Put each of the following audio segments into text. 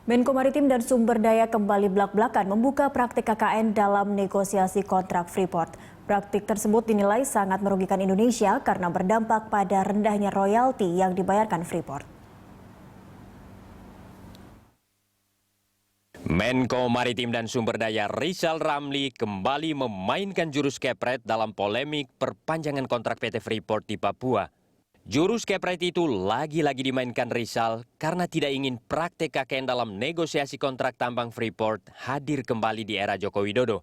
Menko Maritim dan Sumber Daya kembali blak-blakan membuka praktik KKN dalam negosiasi kontrak Freeport. Praktik tersebut dinilai sangat merugikan Indonesia karena berdampak pada rendahnya royalti yang dibayarkan Freeport. Menko Maritim dan Sumber Daya Rizal Ramli kembali memainkan jurus kepret dalam polemik perpanjangan kontrak PT Freeport di Papua. Jurus kepret itu lagi-lagi dimainkan Rizal karena tidak ingin praktek KKN dalam negosiasi kontrak tambang Freeport hadir kembali di era Joko Widodo.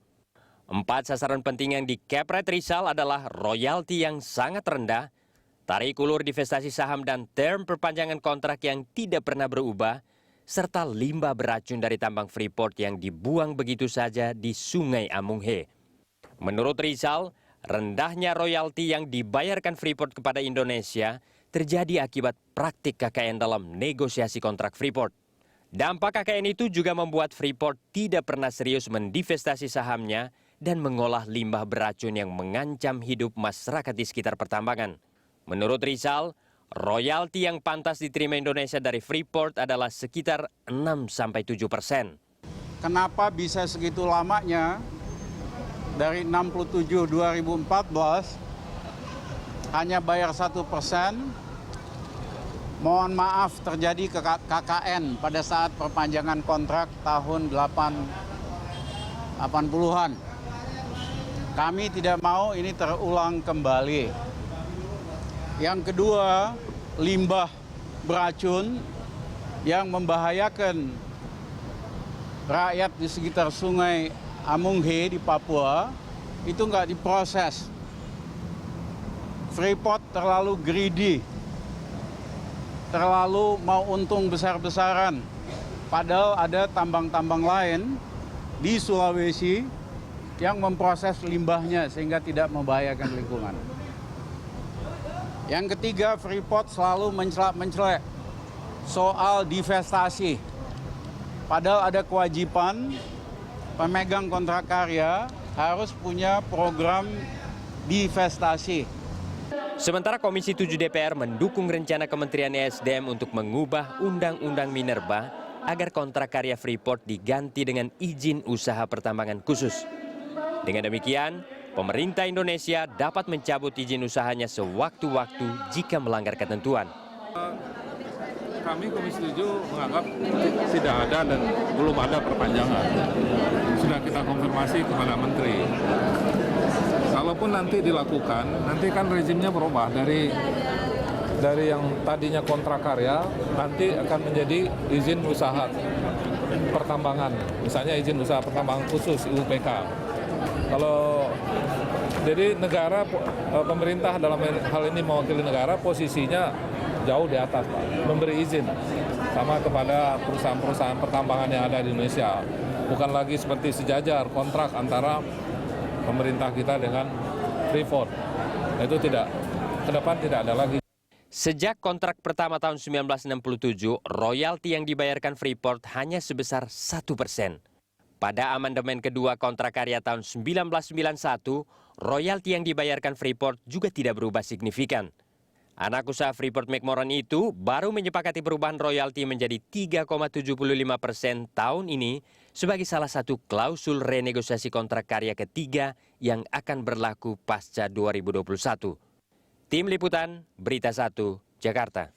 4 sasaran penting yang dikepret Rizal adalah royalti yang sangat rendah, tarik ulur divestasi saham dan term perpanjangan kontrak yang tidak pernah berubah, serta limbah beracun dari tambang Freeport yang dibuang begitu saja di Sungai Amunghe. Menurut Rizal, rendahnya royalti yang dibayarkan Freeport kepada Indonesia terjadi akibat praktik KKN dalam negosiasi kontrak Freeport. Dampak KKN itu juga membuat Freeport tidak pernah serius mendivestasi sahamnya dan mengolah limbah beracun yang mengancam hidup masyarakat di sekitar pertambangan. Menurut Rizal, royalti yang pantas diterima Indonesia dari Freeport adalah sekitar 6-7%. Kenapa bisa segitu lamanya? Dari 67 2014 hanya bayar 1%. Mohon maaf terjadi KKN pada saat perpanjangan kontrak tahun 80-an. Kami tidak mau ini terulang kembali. Yang kedua, limbah beracun yang membahayakan rakyat di sekitar Sungai Amunghe di Papua itu nggak diproses. Freeport terlalu greedy, terlalu mau untung besar-besaran. Padahal ada tambang-tambang lain di Sulawesi yang memproses limbahnya sehingga tidak membahayakan lingkungan. Yang ketiga, Freeport selalu mencelak-mencelek soal divestasi. Padahal ada kewajiban pemegang kontrak karya harus punya program divestasi. Sementara Komisi 7 DPR mendukung rencana Kementerian ESDM untuk mengubah Undang-Undang Minerba agar kontrak karya Freeport diganti dengan izin usaha pertambangan khusus. Dengan demikian, pemerintah Indonesia dapat mencabut izin usahanya sewaktu-waktu jika melanggar ketentuan. Kami Komisi 7 menganggap tidak ada dan belum ada perpanjangan. Sudah kita konfirmasi kepada Menteri. Kalaupun nanti dilakukan, nanti kan rezimnya berubah dari yang tadinya kontrak karya, nanti akan menjadi izin usaha pertambangan. Misalnya izin usaha pertambangan khusus IUPK. Jadi negara, pemerintah dalam hal ini mewakili negara, posisinya jauh di atas, Pak, memberi izin sama kepada perusahaan-perusahaan pertambangan yang ada di Indonesia. Bukan lagi seperti sejajar kontrak antara pemerintah kita dengan Freeport. Itu tidak, ke depan tidak ada lagi. Sejak kontrak pertama tahun 1967, royalti yang dibayarkan Freeport hanya sebesar 1%. Pada amandemen kedua kontrak karya tahun 1991, royalti yang dibayarkan Freeport juga tidak berubah signifikan. Anak usaha Freeport McMoran itu baru menyepakati perubahan royalti menjadi 3,75% tahun ini sebagai salah satu klausul renegosiasi kontrak karya ketiga yang akan berlaku pasca 2021. Tim Liputan, Berita 1, Jakarta.